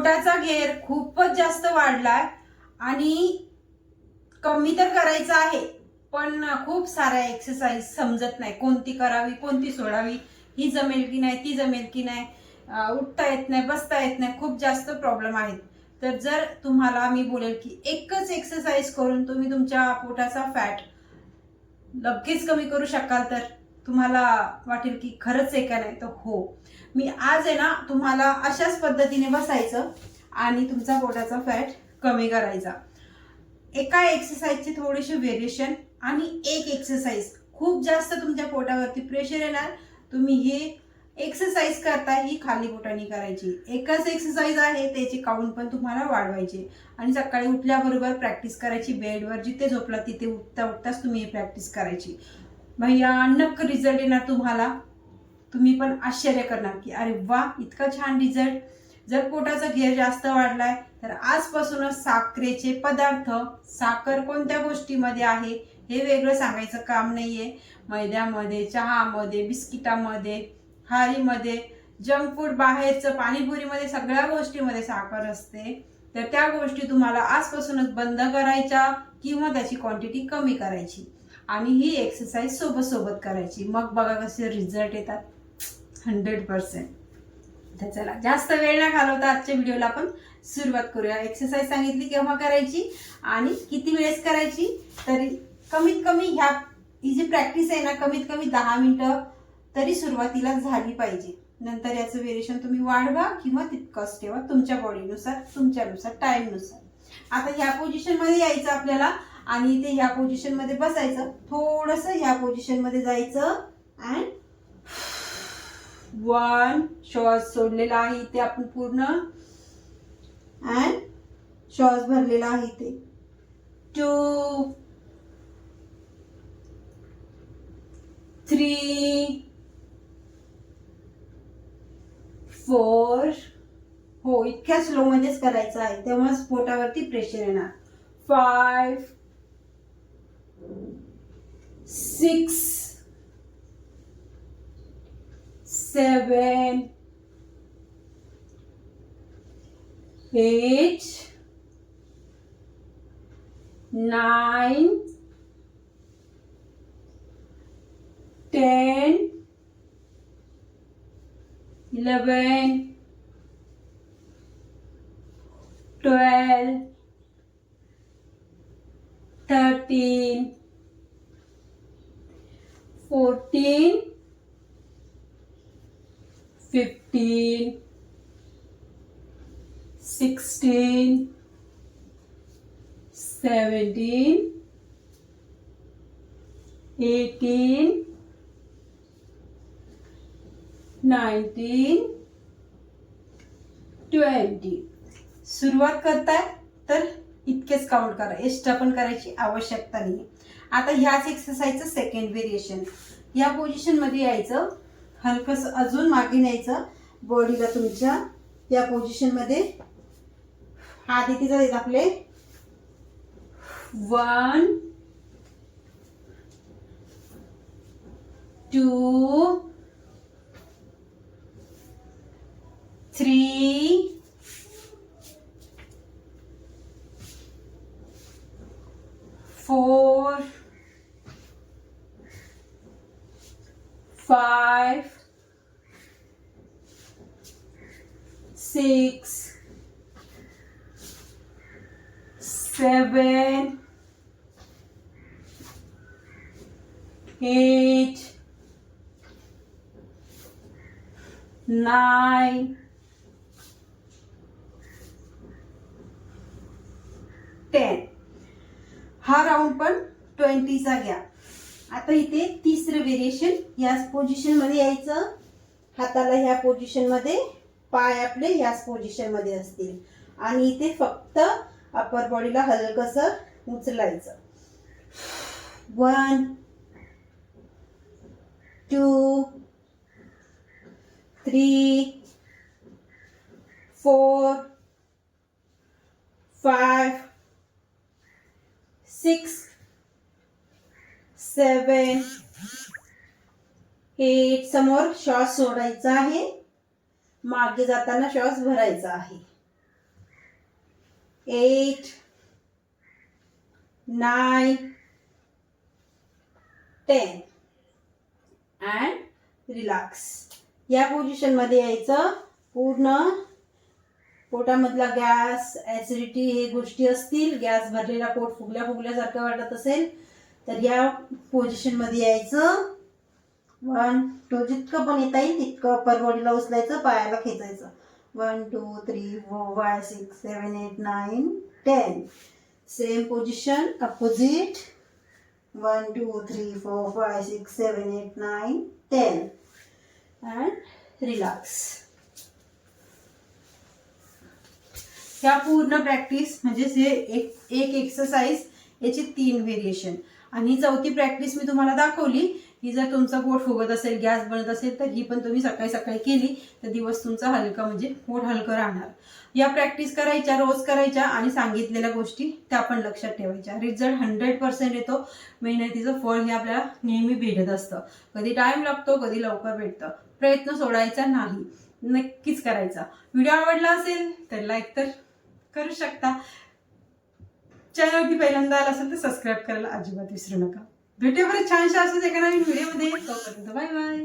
पोटाचा घेर खूपच जास्त वाढलाय आणि कमी तर करायचा आहे, पण खूप साऱ्या एक्सरसाइज समजत नाही कोणती करावी कोणती सोडावी, ही जमेल की नाही ती जमेल की नाही, उठता येत नाही बसता येत नाही, खूप जास्त प्रॉब्लेम आहेत. तर जर तुम्हाला मी बोलेल की एकच एक्सरसाइज करून तुम्ही तुमच्या पोटाचा फॅट लगेच कमी करू शकाल, तर तुम्हाला वाटेल की खरंच आहे का नाही, तर हो, मी आज आहे ना तुम्हाला अशाच पद्धतीने बसायचं आणि तुमचा पोटाचा फॅट कमी करायचा. एका एक्सरसाइजचे थोडेसे व्हेरिएशन आणि एक एक्सरसाइज खूप जास्त तुमच्या पोटावरती प्रेशर येणार, तुम्ही हे एक्सरसाइज करता ही खाली पोटाने करायची. एकच एक्सरसाइज आहे, त्याचे काउंट पण तुम्हाला वाढवायचे आणि सकाळी उठल्याबरोबर प्रॅक्टिस करायची. बेडवर जिथे झोपला तिथे उठता उठताच तुम्ही ही प्रॅक्टिस करायची. भयानक रिझल्ट येणार तुम्हाला. तुम्ही पण आश्चर्य करणार की अरे वा, इतका छान रिझल्ट. जर पोटाचा घेर जास्त वाढलाय तर आजपासूनच साखरेचे पदार्थ, साखर कोणत्या गोष्टीमध्ये आहे हे वेगळं सांगायचं काम नाहीये. मैद्यामध्ये, चहामध्ये, बिस्किटामध्ये, हारीमध्ये, जंक फूड, बाहेरचं पाणीपुरीमध्ये, सगळ्या गोष्टीमध्ये साखर असते. तर त्या गोष्टी तुम्हाला आजपासूनच बंद करायच्या किंवा त्याची क्वांटिटी कमी करायची आणि ही एक्सरसाइज सोबत सोबत करायची. मग बघा कसे रिझल्ट येतात 100%. तर चला, जास्त वेळ न घालवता आजच्या व्हिडिओला आपण सुरुवात करूया. एक्सरसाइज सांगितली केव्हा करायची आणि किती वेळेस करायची, तरी कमीत कमी ही जी प्रॅक्टिस आहे ना, कमीत कमी 10 मिनिटं तरी सुरुवातीला झाली पाहिजे. नंतर याचं व्हेरिएशन तुम्ही वाढवा किंवा तितकंच ठेवा तुमच्या बॉडीनुसार, तुमच्यानुसार, टाइमनुसार. आता ह्या पोझिशन मध्ये यायचं आपल्याला आणि इथे ह्या पोझिशन मध्ये बसायचं. थोडंसं ह्या पोझिशन मध्ये जायचं अँड 1 श्वास सोडलेला आहे इथे आपण पूर्ण अँड श्वास भरलेला आहे इथे 2 3 4. हो, इतक्या स्लो मध्येच करायचं आहे, तेव्हाच पोटावरती प्रेशर येणार. 5 6 7 8 9 10 11 12 13 14 15 16 17 18 19 20. सुरुवात करताय तर इतकेच काउंट करा, एक्स्ट्रा पण करायची आवश्यकता नाही. आता ह्याच एक्सरसाइजचं सेकंड व्हेरिएशन. या पोझिशन मध्ये यायचं, हलकस अजून मागे न्यायचं बॉडीला तुमच्या. या पोझिशन मध्ये हात इथे जातात आपले. 1 2 3 4 5 6 7 8 9 10. हा राऊंड पण 20चा घ्या. आता इथे तिसरं व्हेरिएशन. याच पोझिशन मध्ये यायचं, हाताला ह्या पोझिशन मध्ये, पाय आपले ह्याच पोझिशन मध्ये असतील आणि इथे फक्त अपर बॉडीला हलकसं उचलायचं. 1 2 3 4 5 6 7 8. समोर श्वास सोडायचा आहे, मागे जाताना श्वास भरायचा आहे. 8 9 10 अँड रिलॅक्स. या पोझिशन मध्ये यायचं. पूर्ण पोटामधला गॅस, ऍसिडिटी हे गोष्टी असतील, गॅस भरलेला पोट फुगल्या फुगल्यासारखं वाटत असेल तर या पोझिशन मध्ये यायचं. 1 2 जितकं पण येता येईल तितकं अप्पर बॉडीला उचलायचं, पायाला खेचायचं. 1 2 3 4 5 6 7 8 9 10. Same position opposite. 1 2 3 4 5 6 7 8 9 10 and relax. ह्या पूर्ण प्रॅक्टिस म्हणजे हे एक एक्सरसाइज याची 3 व्हेरिएशन. आणि चौथी प्रॅक्टिस मी तुम्हाला दाखवली. ही जर तुमचं पोट फुगत असेल, गॅस बनत असेल तर ही पण तुम्ही सकाळी सकाळी केली तर दिवस तुमचा हलका म्हणजे पोट हलकं राहणार. या प्रॅक्टिस करायच्या, रोज करायच्या आणि सांगितलेल्या गोष्टी त्या पण लक्षात ठेवायच्या. रिझल्ट 100% येतो. मेहनतीचं फळ हे आपल्याला नेहमी भेटत असतं. कधी टाइम लागतो, कधी लवकर भेटतं. प्रयत्न सोडायचा नाही, नक्कीच करायचा. व्हिडिओ आवडला असेल तर लाईक तर करू शकता. चॅनलवरती पहिल्यांदा आला असेल तर सबस्क्राईब करायला अजिबात विसरू नका. भेटूया परत छानशा असंच एका नवीन व्हिडिओमध्ये. तोपर्यंत बाय बाय.